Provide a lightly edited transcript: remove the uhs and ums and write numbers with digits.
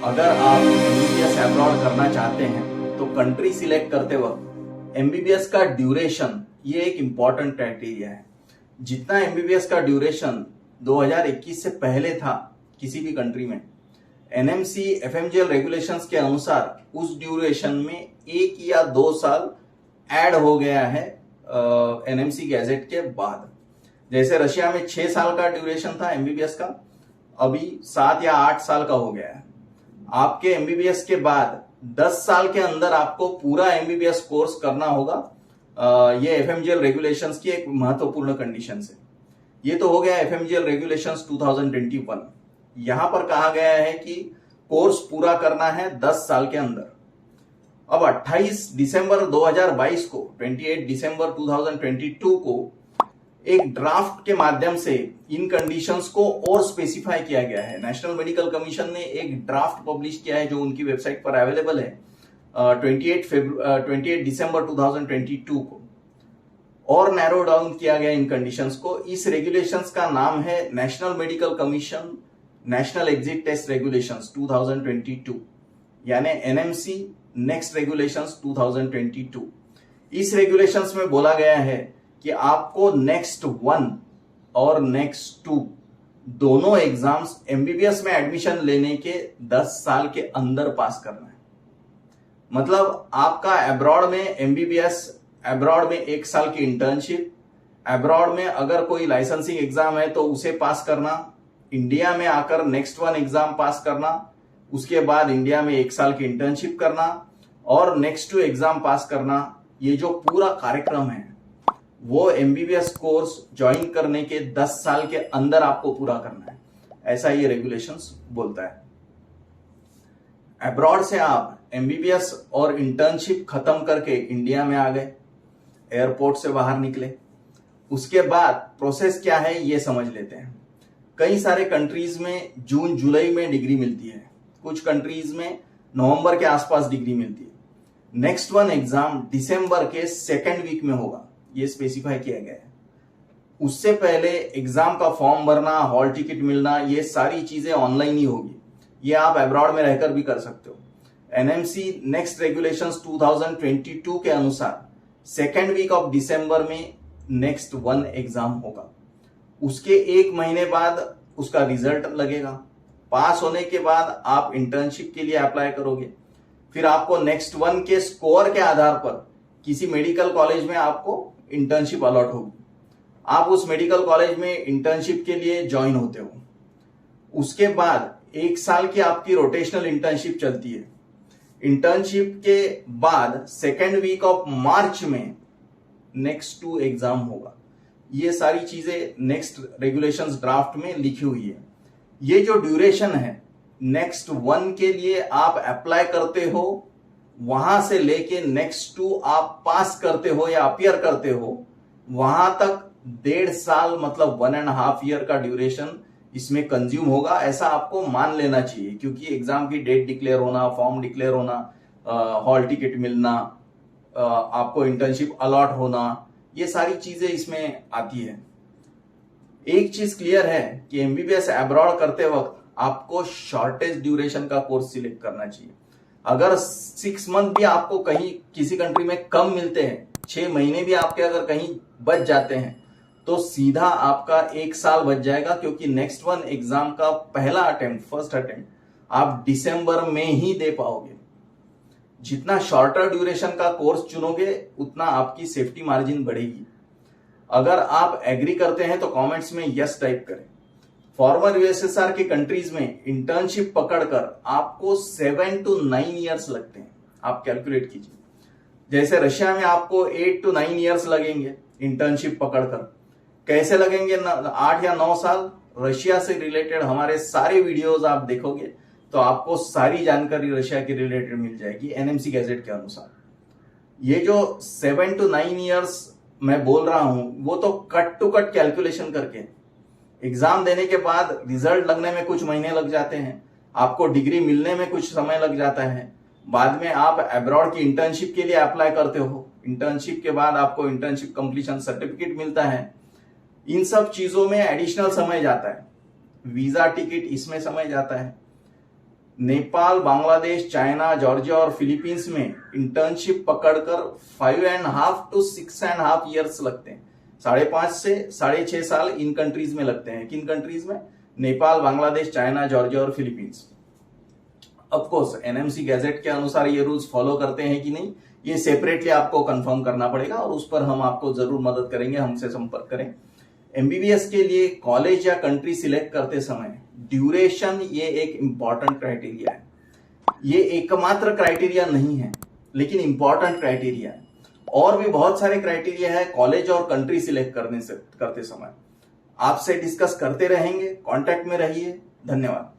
अगर आप MBBS abroad करना चाहते हैं तो कंट्री सिलेक्ट करते वक्त एमबीबीएस का ड्यूरेशन ये एक इंपॉर्टेंट क्राइटेरिया है। जितना एमबीबीएस का ड्यूरेशन 2021 से पहले था किसी भी कंट्री में, एनएमसी एफएमजीएल रेगुलेशंस के अनुसार उस ड्यूरेशन में 1 या 2 साल ऐड हो गया है एनएमसी गैजेट के बाद। जैसे रशिया में 6 साल का ड्यूरेशन था एमबीबीएस का, अभी 7 या 8 साल का हो गया है। आपके एमबीबीएस के बाद 10 साल के अंदर आपको पूरा एमबीबीएस कोर्स करना होगा। ये एफएमजीएल रेगुलेशंस की एक महत्वपूर्ण कंडीशन है। ये तो हो गया एफएमजीएल रेगुलेशंस 2021। यहां पर कहा गया है कि कोर्स पूरा करना है 10 साल के अंदर। अब 28 दिसंबर 2022 को 28 दिसंबर 2022 को एक ड्राफ्ट के माध्यम से इन कंडीशंस को और स्पेसिफाई किया गया है। नेशनल मेडिकल कमीशन ने एक ड्राफ्ट पब्लिश किया है जो उनकी वेबसाइट पर अवेलेबल है 28 दिसंबर 2022 को, और नैरो डाउन किया गया इन कंडीशंस को। इस रेगुलेशंस का नाम है national medical commission national exit test regulations 2022, यानी एनएमसी नेक्स्ट रेगुलेशंस 2022। इस रेगुलेशंस में बोला गया है कि आपको नेक्स्ट 1 और नेक्स्ट 2 दोनों एग्जाम्स एमबीबीएस में एडमिशन लेने के 10 साल के अंदर पास करना है। मतलब आपका अब्रॉड में एमबीबीएस, अब्रॉड में 1 साल की इंटर्नशिप, अब्रॉड में अगर कोई लाइसेंसिंग एग्जाम है तो उसे पास करना, इंडिया में आकर नेक्स्ट 1 एग्जाम पास करना, उसके बाद इंडिया में 1 साल की इंटर्नशिप करना और नेक्स्ट 2 एग्जाम पास करना। ये जो पूरा कार्यक्रम है वो एमबीबीएस कोर्स ज्वाइन करने के 10 साल के अंदर आपको पूरा करना है, ऐसा ये रेगुलेशंस बोलता है। अब्रॉड से आप एमबीबीएस और इंटर्नशिप खत्म करके इंडिया में आ गए, एयरपोर्ट से बाहर निकले, उसके बाद प्रोसेस क्या है ये समझ लेते हैं। कई सारे कंट्रीज में जून जुलाई में डिग्री मिलती है, कुछ कंट्रीज में नवंबर के आसपास डिग्री मिलती है। नेक्स्ट 1 एग्जाम दिसंबर के 2nd वीक में होगा, ये स्पेसिफाई किया गया है। उससे पहले एग्जाम का फॉर्म भरना, हॉल टिकट मिलना, ये सारी चीजें ऑनलाइन ही होगी। ये आप अब्रॉड में रहकर भी कर सकते हो। एनएमसी नेक्स्ट रेगुलेशंस 2022 के अनुसार 2nd वीक ऑफ दिसंबर में नेक्स्ट 1 एग्जाम होगा। उसके 1 महीने बाद उसका रिजल्ट लगेगा। पास होने के बाद आप इंटर्नशिप के लिए अप्लाई करोगे। फिर आपको नेक्स्ट 1 के स्कोर के आधार पर किसी मेडिकल कॉलेज में आपको इंटर्नशिप अलॉट होगी। आप उस मेडिकल कॉलेज में इंटर्नशिप के लिए ज्वाइन होते हो। उसके बाद 1 साल की आपकी रोटेशनल इंटर्नशिप चलती है। इंटर्नशिप के बाद 2nd वीक ऑफ मार्च में नेक्स्ट 2 एग्जाम होगा। ये सारी चीजें नेक्स्ट रेगुलेशंस ड्राफ्ट में लिखी हुई है। ये जो ड्यूरेशन है नेक्स्ट 1 के लिए आप अप्लाई करते हो, वहां से लेके नेक्स्ट 2 आप पास करते हो या अपियर करते हो, वहां तक 1.5 साल मतलब 1.5 ईयर का ड्यूरेशन इसमें कंज्यूम होगा, ऐसा आपको मान लेना चाहिए। क्योंकि एग्जाम की डेट डिक्लेयर होना, फॉर्म डिक्लेयर होना, हॉल टिकट मिलना, आपको इंटर्नशिप अलॉट होना, ये सारी चीजें इसमें आती है। एक चीज क्लियर है कि एमबीबीएस अब्रॉड करते वक्त आपको शॉर्टेस्ट ड्यूरेशन का कोर्स सिलेक्ट करना चाहिए। अगर 6 मंथ भी आपको कहीं किसी कंट्री में कम मिलते हैं, 6 महीने भी आपके अगर कहीं बच जाते हैं, तो सीधा आपका 1 साल बच जाएगा। क्योंकि नेक्स्ट 1 एग्जाम का पहला अटेम्प्ट, फर्स्ट अटेम्प्ट आप दिसंबर में ही दे पाओगे। जितना शॉर्टर ड्यूरेशन का कोर्स चुनोगे उतना आपकी सेफ्टी मार्जिन बढ़ेगी। अगर आप एग्री करते हैं तो कमेंट्स में यस टाइप करें। फॉर्मर यूएसएसआर की कंट्रीज में इंटर्नशिप पकड़कर आपको 7 to 9 ईयर्स लगते हैं। आप कैलकुलेट कीजिए। जैसे रशिया में आपको 8 to 9 ईयर्स लगेंगे इंटर्नशिप पकड़कर। कैसे लगेंगे? 8 या 9 साल। रशिया से रिलेटेड हमारे सारे वीडियोस आप देखोगे तो आपको सारी जानकारी रशिया के रिलेटेड मिल जाएगी एनएमसी गैजेट के अनुसार। ये जो 7 to 9 ईयर्स मैं बोल रहा हूं वो तो कट टू कट कैलकुलेशन करके, एग्जाम देने के बाद रिजल्ट लगने में कुछ महीने लग जाते हैं, आपको डिग्री मिलने में कुछ समय लग जाता है, बाद में आप अब्रॉड की इंटर्नशिप के लिए अप्लाई करते हो, इंटर्नशिप के बाद आपको इंटर्नशिप कंप्लीशन सर्टिफिकेट मिलता है। इन सब चीजों में एडिशनल समय जाता है, वीजा टिकट इसमें समय जाता है। नेपाल, बांग्लादेश, चाइना, जॉर्जिया और फिलीपींस में इंटर्नशिप पकड़कर 5.5 to 6.5 ईयर्स लगते हैं। 5.5 से 6.5 साल इन कंट्रीज में लगते हैं। किन कंट्रीज में? नेपाल, बांग्लादेश, चाइना, जॉर्जिया और Philippines. Of course NMC gadget के अनुसार ये रूल्स फॉलो करते हैं कि नहीं, ये सेपरेटली आपको कंफर्म करना पड़ेगा और उस पर हम आपको जरूर मदद करेंगे। हमसे संपर्क करें। एमबीबीएस के लिए कॉलेज या कंट्री सिलेक्ट करते समय ड्यूरेशन ये एक इंपॉर्टेंट क्राइटेरिया है। ये एकमात्र क्राइटेरिया नहीं है, लेकिन इंपॉर्टेंट क्राइटेरिया है। और भी बहुत सारे क्राइटेरिया है कॉलेज और कंट्री सिलेक्ट करते समय। आपसे डिस्कस करते रहेंगे। कांटेक्ट में रहिए। धन्यवाद।